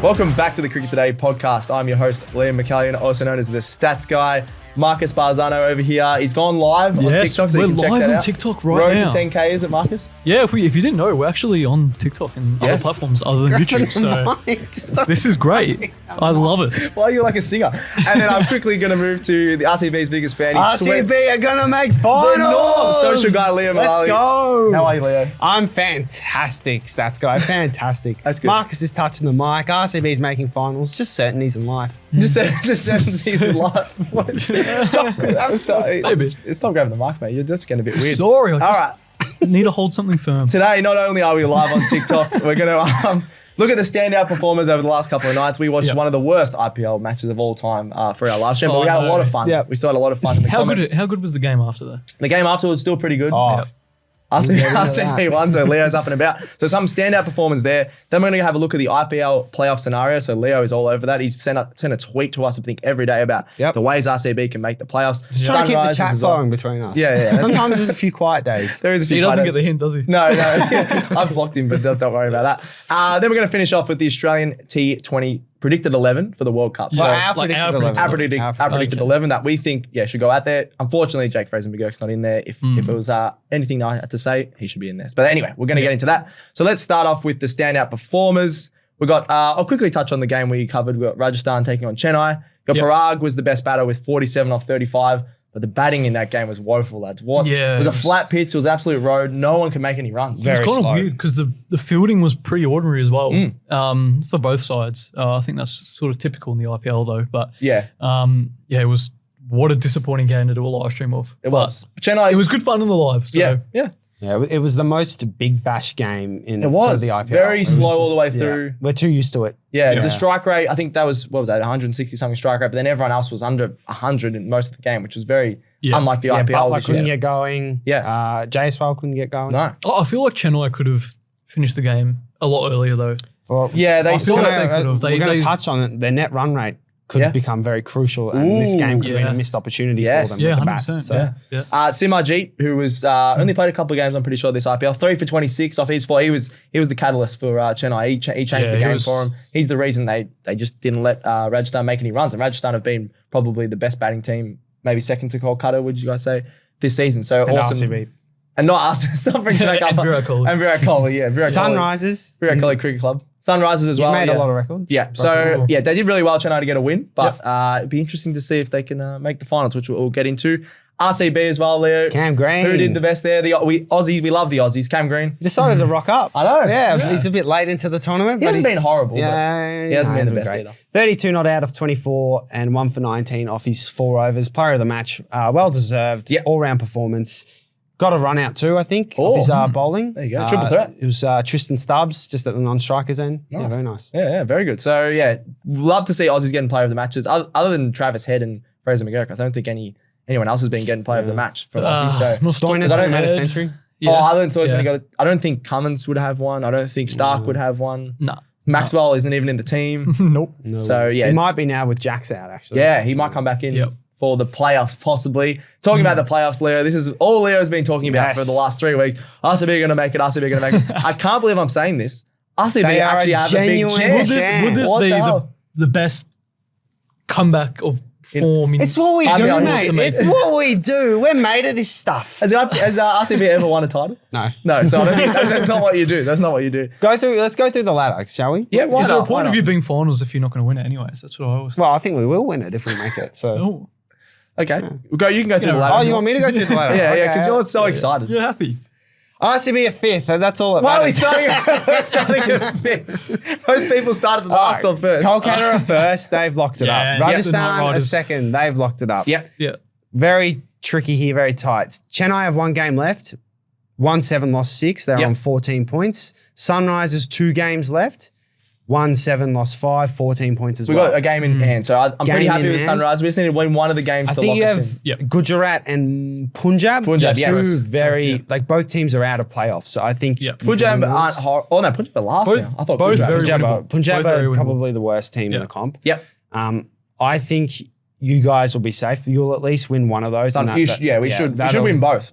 Welcome back to the Cricket Today podcast. I'm your host, Liam McAllion, also known as the Stats Guy. Marcus Bazzano over here. He's gone live on TikTok, so you can check that out. We're live on TikTok right Road now. to 10K, is it, Marcus? Yeah, if you didn't know, we're actually on TikTok and other platforms other than YouTube. So this is great. I love it. Why are you like a singer? And then I'm quickly going to move to the RCB's biggest fan. RCB are going to make finals. Social guy Liam. Let's go. How are you, Leo? I'm fantastic, Stats Guy. Fantastic. That's good. Marcus is touching the mic. RCB's making finals. Just certainties in life. Just he's in life. Stop grabbing the mic, mate. That's getting a bit weird. Sorry, All right. Need to hold something firm. Today, not only are we live on TikTok, we're going to look at the standout performers over the last couple of nights. We watched one of the worst IPL matches of all time for our live stream, but we had a lot of fun. Yep. We still had a lot of fun in the comments. How good was the game after that? The game after was still pretty good. Oh, RCB won, so Leo's up and about. So some standout performance there. Then we're going to have a look at the IPL playoff scenario. So Leo is all over that. He's sent a tweet to us, I think, every day about the ways RCB can make the playoffs. Just trying to keep the chat flowing between us. Yeah. Sometimes there's a few quiet days. There is a few. He doesn't get the hint, does he? No. I've blocked him, but don't worry about that. Then we're going to finish off with the Australian T20 predicted 11 for the World Cup. Well, So our predicted 11 that we think should go out there. Unfortunately, Jake Fraser-McGurk's not in there. If it was anything I had to say, he should be in there. But anyway, we're going to get into that. So let's start off with the standout performers. We got. I'll quickly touch on the game we covered. We got Rajasthan taking on Chennai. Parag was the best batter with 47 off 35. But the batting in that game was woeful, lads. It was a flat pitch. It was absolute road. No one could make any runs. It was kind of weird because the fielding was pretty ordinary as well for both sides. I think that's sort of typical in the IPL though. But it was what a disappointing game to do a live stream of. It was. Chennai. It was good fun in the live. So. Yeah, it was the most big bash game for the IPL. Very slow all the way through. Yeah. We're too used to it. Yeah, the strike rate, I think that was, 160 something strike rate, but then everyone else was under 100 in most of the game, which was very unlike the IPL. Butler couldn't get going. Yeah. Jaiswal couldn't get going. No. I feel like Chennai could have finished the game a lot earlier though. Well, they feel like they could have. We're going to touch on it. Their net run rate could become very crucial, and this game could have been a missed opportunity for them. Yeah, with 100%. The bat, Simarjeet, who was only played a couple of games, I'm pretty sure, this IPL, 3 for 26 off his 4. He was the catalyst for Chennai. He changed the game for him. He's the reason they just didn't let Rajasthan make any runs. And Rajasthan have been probably the best batting team, maybe second to Kolkata, would you guys say, this season. So and awesome. RCB. And not us. Stop bringing back up. And Virat Kohli. And Virat Kohli, yeah. Virat Sunrisers. Virat Kohli Cricket Club. Sunrisers as well. Made a lot of records. Yeah. So, they did really well, Chennai, to get a win. But it'd be interesting to see if they can make the finals, which we'll get into. RCB as well, Leo. Cam Green. Who did the best there? We love the Aussies. Cam Green. He decided to rock up. I know. Yeah, he's a bit late into the tournament. He hasn't been horrible. Yeah, he hasn't been the best either. 32 not out of 24 and 1 for 19 off his 4 overs. Player of the match. Well deserved. All-round performance. Got a run out too, I think, of his bowling. There you go. Triple threat. It was Tristan Stubbs, just at the non-strikers end. Nice. Yeah, very nice. Yeah, very good. So, love to see Aussies getting player of the matches. Other than Travis Head and Fraser McGurk, I don't think anyone else has been getting player of the match from Aussies. So Stoinis made a century. Yeah. Other than Stoinis, I don't think Cummins would have one. I don't think Stark would have one. No. Maxwell isn't even in the team. Nope. No. So, he might be now with Jack's out, actually. Yeah, he might come back in. For the playoffs, possibly. Talking about the playoffs, Leo, this is all Leo's been talking about for the last 3 weeks. RCB are going to make it. RCB are going to make it. I can't believe I'm saying this. RCB actually have a big chance. Would this be the best comeback of form? It's what we do, mate. It's what we do. We're made of this stuff. Has RCB ever won a title? No. So I don't think that's not what you do. That's not what you do. Let's go through the ladder, shall we? Yeah, why Is not? there a point of you being finals if you're not going to win it anyways? That's what I always Well, I think we will win it if we make it. So. Okay. You can go through the ladder. Oh, you want me to go through the ladder? Yeah, because you're so excited. You're happy. RCB at 5th, and that's all that Why matters. are we starting at 5th? Most people started the last or first. Kolkata are first, they've locked it up. Rajasthan are second, they've locked it up. Yeah. Very tricky here, very tight. Chennai have 1 game left, 1-7, lost 6. They're on 14 points. Sunrisers 2 games left. 1-7, lost 5, 14 points as well. We've got a game in hand, so I'm pretty happy with Sunrise. We just need to win one of the games to lock us in. I think you have Gujarat and Punjab. Punjab, yes. Two very, both teams are out of playoffs, so I think... Punjab aren't horrible. Oh, no, Punjab are last now. I thought Punjab are probably the worst team in the comp. Yep. I think you guys will be safe. You'll at least win one of those. We should win both.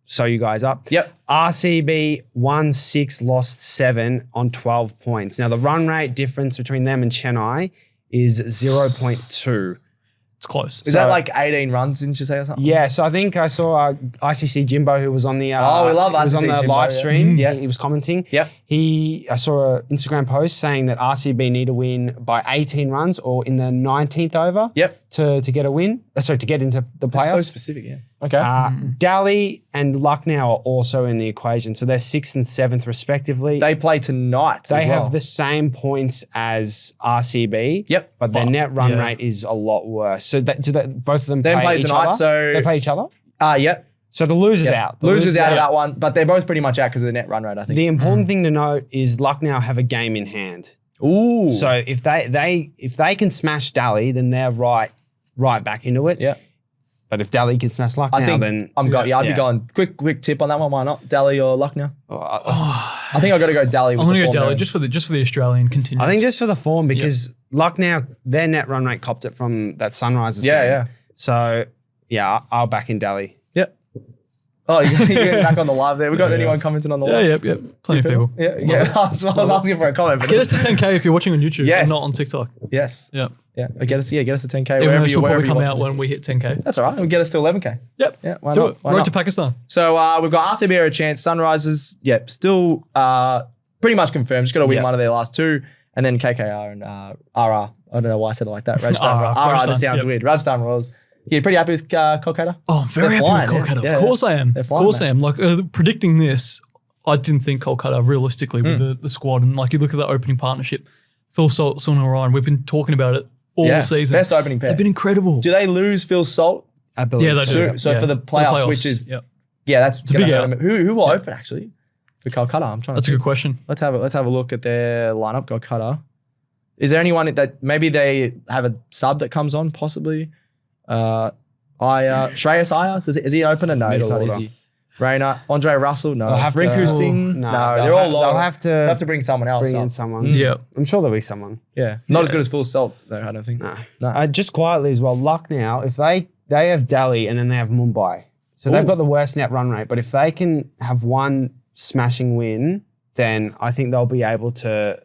sew you guys up. Yep. RCB won 6, lost 7 on 12 points. Now, the run rate difference between them and Chennai is 0.2. It's close. Is that like 18 runs, didn't you say, or something? Yeah, so I think I saw ICC Jimbo, who was on the we love was on ICC the Jimbo, live yeah. stream. Yeah. He was commenting. Yep. I saw an Instagram post saying that RCB need to win by 18 runs or in the 19th over. Yep. To get a win. Sorry, to get into the playoffs. That's so specific, yeah. Okay. Delhi and Lucknow are also in the equation, so they're 6th and 7th respectively. They play tonight. They as well. have the same points as RCB. Yep. But their net run rate is a lot worse. So both of them play each tonight, other? so They play each other? Yep. So the loser's out. The Losers out of that one, but they're both pretty much out because of the net run rate, I think. The important thing to note is Lucknow have a game in hand. Ooh. So if they can smash Delhi, then they're right back into it. Yeah. But if Delhi can smash Lucknow, I think then I'd be going quick tip on that one. Why not Delhi or Lucknow? I think I've got to go Delhi. I'm going to go Delhi just for the Australian continuance. I think just for the form because Lucknow, their net run rate copped it from that Sunrisers game. Yeah. So yeah, I'll back in Delhi. Yep. Oh, you're getting back on the live there. We got anyone commenting on the live? Yep. Plenty of people. Yeah. I was asking for a comment. But Get us to 10K if you're watching on YouTube and not on TikTok. Yes. Yep. Yeah. Get us to 10K. Even though Wherever this will probably come watch out this. when we hit 10K. That's all right. We'll get us to 11K. Yep. Yeah. Why Do not? it. Why Road not? to Pakistan. So we've got RCB are a chance. Sunrisers, still pretty much confirmed. Just got to win one of their last two. And then KKR and RR. I don't know why I said it like that. Rajasthan. RR just sounds weird. Rajasthan Royals. Yeah, pretty happy with Kolkata? Oh, I'm very happy with Kolkata. Of course I am. Of course I am. Like predicting this, I didn't think Kolkata realistically with the squad. And like you look at the opening partnership, Phil Salt, Sunil Ryan, we've been talking about it all season. Best opening pair. They've been incredible. Do they lose Phil Salt? I believe they do. So for the playoffs, which is that's a big out. Who will open actually for Kolkata? I'm trying. That's a good question. Let's have a look at their lineup. Kolkata. Is there anyone that maybe they have a sub that comes on possibly? Shreyas Iyer, is he an opener? No, he's not, is he? Rayner, Andre Russell, no. Rinku Singh, no. They're all low. They'll have to bring someone else. Bring in someone. Yeah. I'm sure there'll be someone. Yeah. Not as good as Full Salt, though, I don't think. No. Just quietly as well, Lucknow, if they have Delhi and then they have Mumbai. So they've got the worst net run rate. But if they can have one smashing win, then I think they'll be able to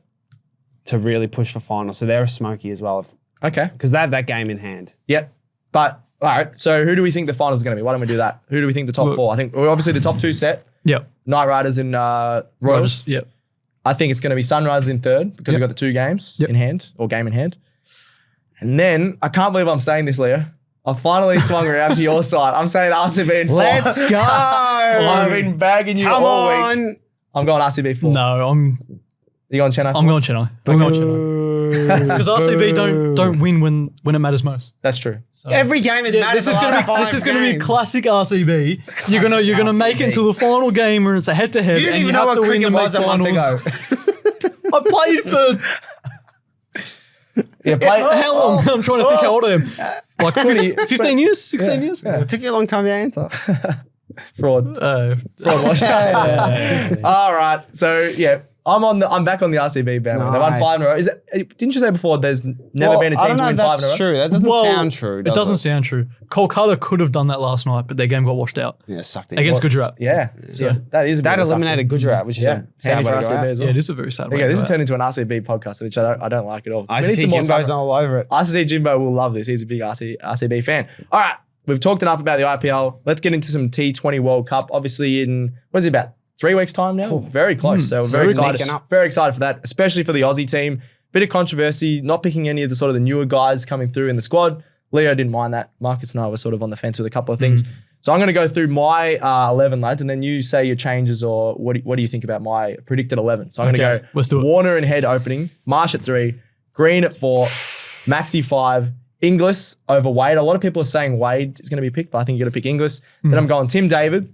really push for finals. So they're a smoky as well. Okay. Because they have that game in hand. Yep. But all right, so who do we think the finals are going to be? Why don't we do that? Who do we think the top four? I think obviously the top two set. Yep. Knight Riders and Royals. Yep. I think it's going to be Sunrisers in third because we've got the two games in hand or game in hand. And then I can't believe I'm saying this, Leo. I finally swung around to your side. I'm saying RCB in four. Let's go. I've been bagging you all week. I'm going RCB 4. No, You going Chennai? I'm going Chennai. Because RCB don't win when it matters most. That's true. So. Every game is matters. This is going to be classic RCB. You're gonna make it into the final game where it's a head to head. You didn't even know what cricket was a month ago. I played for. How long? I'm trying to think how old I am. Like 15 years? 16 years? Yeah. It took you a long time to answer. Fraud. Fraud watch. All right. So I'm back on the RCB bandwagon. They won 5 in a row. Didn't you say before there's never been a team to win 5 in a row? That's true. That doesn't sound true. It doesn't sound true. Kolkata could have done that last night, but their game got washed out. Yeah, sucked in. Against Gujarat. Yeah. So that eliminated Gujarat, which is handy for RCB as well. Yeah, it is a very sad way. Okay, this has turned into an RCB podcast, which I don't like at all. ICC Jimbo's all over it. ICC Jimbo will love this. He's a big RCB fan. All right. We've talked enough about the IPL. Let's get into some T20 World Cup. Obviously in, what is it, about 3 weeks' time now? Very close. So very excited. Very excited for that, especially for the Aussie team. Bit of controversy, not picking any of the sort of the newer guys coming through in the squad. Leo didn't mind that. Marcus and I were sort of on the fence with a couple of things. So I'm going to go through my 11, lads, and then you say your changes or what do you think about my predicted 11. So I'm going to go let's do it. Warner and Head opening, Marsh at 3, Green at 4, Maxi 5, Inglis over Wade. A lot of people are saying Wade is going to be picked, but I think you're going to pick Inglis. Then I'm going Tim David.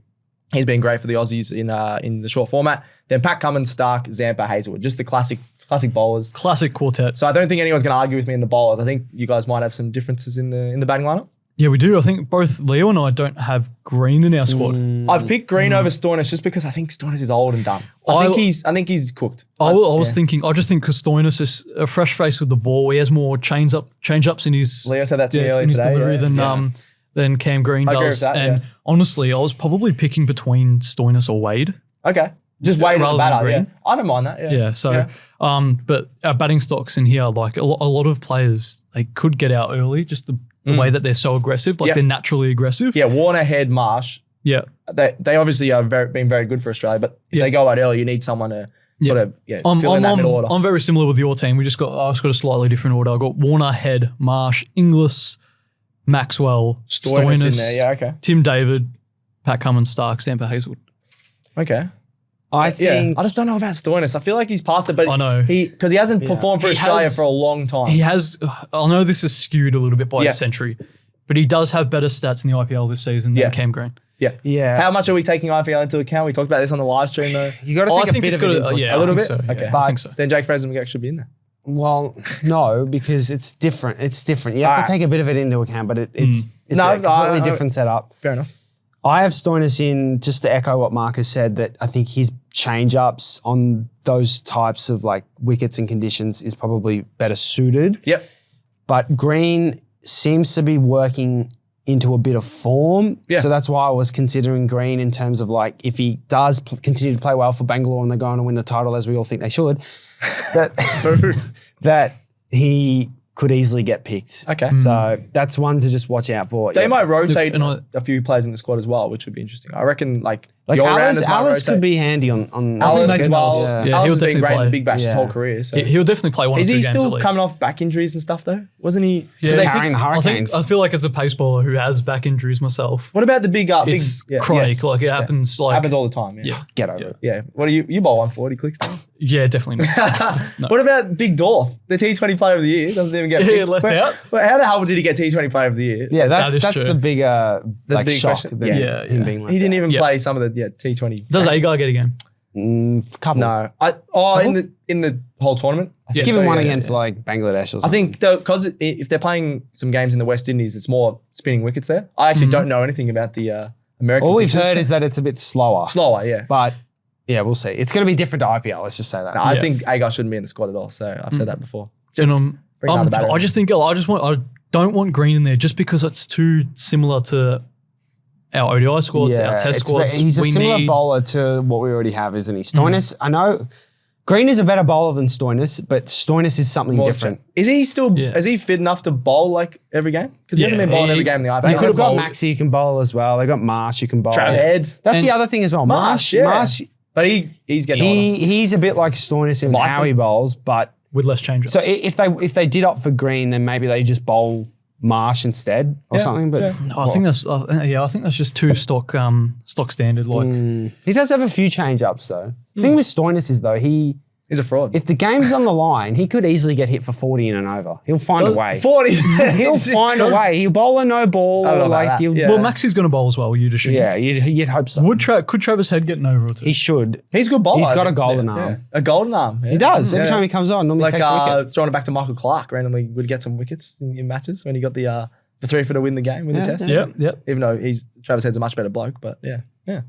He's been great for the Aussies in the short format. Then Pat Cummins, Stark, Zampa, Hazelwood. Just the classic bowlers. Classic quartet. So I don't think anyone's going to argue with me in the bowlers. I think you guys might have some differences in the batting lineup. Yeah, we do. I think both Leo and I don't have Green in our squad. I've picked Green over Stoinis just because I think Stoinis is old and done. I think he's cooked. I just think because Stoinis is a fresh face with the ball. He has more change ups in his Leo said that to me earlier today. Delivery than than Cam Green agree does. with that, and honestly, I was probably picking between Stoinis or Wade. Okay. Just Wade rather as a than batter. Green. Yeah. I don't mind that. Yeah. Yeah. So, but our batting stocks in here, like a lot of players, they could get out early. Just the way that they're so aggressive, like they're naturally aggressive. Yeah. Warner, Head, Marsh. Yeah. They obviously are been very good for Australia, but if they go out early, you need someone to sort of fill in that middle order. I'm very similar with your team. I just got a slightly different order. I got Warner, Head, Marsh, Inglis, Maxwell, Stoinis in Stoinis, there. Yeah. Okay. Tim David, Pat Cummins, Stark, Samper Hazelwood. Okay. I think I just don't know about Stoinis. I feel like he's past it, but I know because he hasn't performed for Australia for a long time. He has. I know this is skewed a little bit by his century, but he does have better stats in the IPL this season than Cam Green. Yeah. How much are we taking IPL into account? We talked about this on the live stream though. You got to take a bit of it into account. A little bit. So, Okay. I think so. Then Jake Fraser-McGurk should be in there. Well, no, because it's different. It's different. You have to take a bit of it into account, but it's a completely different setup. Fair enough. I have Stoinis in, just to echo what Marcus said, that I think his change-ups on those types of like wickets and conditions is probably better suited. Yep. But Green seems to be working into a bit of form. Yeah. So that's why I was considering Green in terms of like, if he does continue to play well for Bangalore and they're going to win the title, as we all think they should, that he could easily get picked. Okay. So that's one to just watch out for. They might rotate a few players in the squad as well, which would be interesting. I reckon like Alice could be handy on Alice as well. Yeah, Alice he'll has been definitely great in play. the Big Bash his whole career. So. He'll definitely play one or two games at least. Is he still coming off back injuries and stuff though? Wasn't he? Yeah, carrying Hurricanes. I feel like it's a pace bowler who has back injuries myself. What about the big It's Craig. Like it happens. Like happens all the time. Yeah. Get over it. Yeah. What do you bowl 140 clicks down? Yeah, definitely not. No. What about Big Dorf, the T20 Player of the Year? Doesn't even get picked. left out. But how the hell did he get T20 Player of the Year? Yeah, that's true. the bigger shock. question. Than him being left He didn't out. even play some of the T20. Does Agar get a game? Couple. No. In the whole tournament. I think Give so, him one yeah. against like Bangladesh or something. I think because if they're playing some games in the West Indies, it's more spinning wickets there. I actually don't know anything about the American. All we've pitches. heard is that it's a bit slower. Slower, yeah. But yeah, we'll see. It's going to be different to IPL. Let's just say that. No, I think Agar shouldn't be in the squad at all. So I've said that before. And Bring another batter I in. just think I don't want Green in there just because it's too similar to our ODI squads, our Test squads. He's a similar bowler to what we already have, isn't he? Stoinis, I know Green is a better bowler than Stoinis, but Stoinis is something different. Is he still? Is he fit enough to bowl like every game? Because he hasn't been bowling every game in the IPL. They've got Maxi who can bowl as well. They've got Marsh who can bowl. Head. That's the other thing as well. Marsh. But he's getting older. He's a bit like Stoinis in how he bowls, but with less changes. So if they did opt for Green, then maybe they just bowl Marsh instead or something. But no, I think that's just too stock standard. Like he does have a few change ups though. The thing with Stoinis is though he's a fraud. If the game's on the line, he could easily get hit for 40 and an over. He'll find a way. 40. He'll find a way. He'll bowl a no ball. I don't know Like about that. he'll, Yeah. well, Maxi's going to bowl as well. You'd assume. Yeah, you'd hope so. Could Travis Head get an over or two? He should. He's a good bowler. He's got I a think. golden arm. Yeah. A golden arm. Yeah. He does. Every Yeah. time he comes on, normally Like takes a wicket. throwing it back to Michael Clark randomly would get some wickets in matches when he got the 3-for to win the game, win the test. Yep. Even though Travis Head's a much better bloke, but yeah.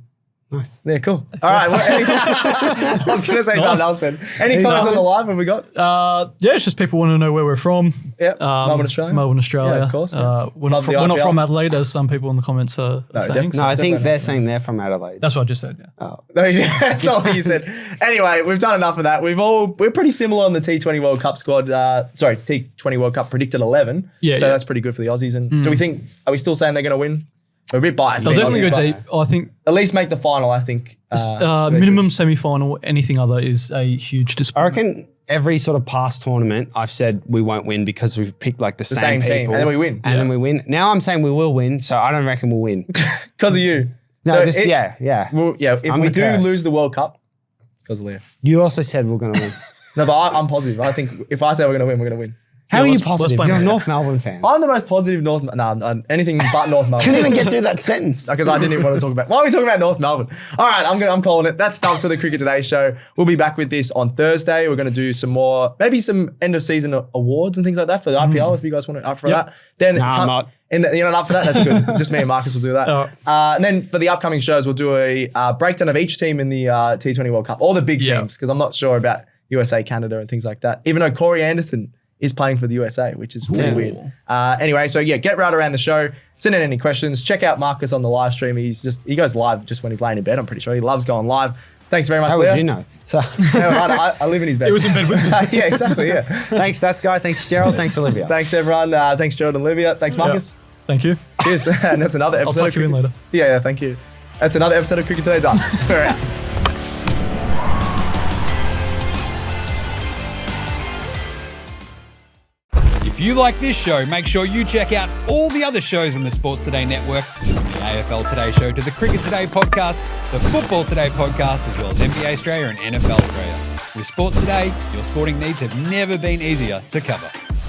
Nice. Yeah, cool. All right. I was going to say something else then. Any comments on the live have we got? It's just people want to know where we're from. Yep. Melbourne, Australia. Melbourne, Australia. Yeah, of course. Yeah. We're not from Adelaide, as some people in the comments are saying. No, I think they're saying they're from Adelaide. That's what I just said. Yeah. Oh. No, that's not what you said. Anyway, we've done enough of that. We're pretty similar on the T20 World Cup squad. T20 World Cup predicted 11. So that's pretty good for the Aussies. And do we think? Are we still saying they're going to win? We're a bit biased. They'll definitely go deep. I think at least make the final. I think minimum semi-final. Anything other is a huge disappointment. I reckon every sort of past tournament, I've said we won't win because we've picked like the same team, people, and then we win. Then we win. Now I'm saying we will win, so I don't reckon we'll win. Because of you. No, So if I'm we the do curse. lose the World Cup, because of Leah. You also said we're going to win. No, but I'm positive. I think if I say we're going to win, we're going to win. How are you let's positive? blame You're a it. North Melbourne fan. I'm the most positive anything but North Melbourne. Couldn't even get through that sentence. Because I didn't even want to talk about. Why are we talking about North Melbourne? All right, I'm calling it. That's stuff for the Cricket Today show. We'll be back with this on Thursday. We're going to do some more, maybe some end of season awards and things like that for the IPL. If you guys want to up for that, then I'm not. You're not up for that. That's good. Just me and Marcus will do that. And then for the upcoming shows, we'll do a breakdown of each team in the T20 World Cup, all the big teams, because I'm not sure about USA, Canada, and things like that. Even though Corey Anderson is playing for the USA, which is really weird. Anyway, so get right around the show. Send in any questions. Check out Marcus on the live stream. He goes live just when he's laying in bed. I'm pretty sure he loves going live. Thanks very much, How Leo. would you know? So I live in his bed. He was in bed with me. Yeah, exactly. Yeah. thanks, Stats Guy. Thanks, Gerald. Thanks, Olivia. Thanks, everyone. Thanks, Gerald and Olivia. Thanks, Marcus. Yeah. Thank you. Cheers. And that's another episode. I'll tuck you in later. Yeah, thank you. That's another episode of Cricket Today done. We're out. If you like this show, make sure you check out all the other shows on the Sports Today network, from the AFL Today show to the Cricket Today podcast, the Football Today podcast, as well as NBA Australia and NFL Australia. With Sports Today, your sporting needs have never been easier to cover.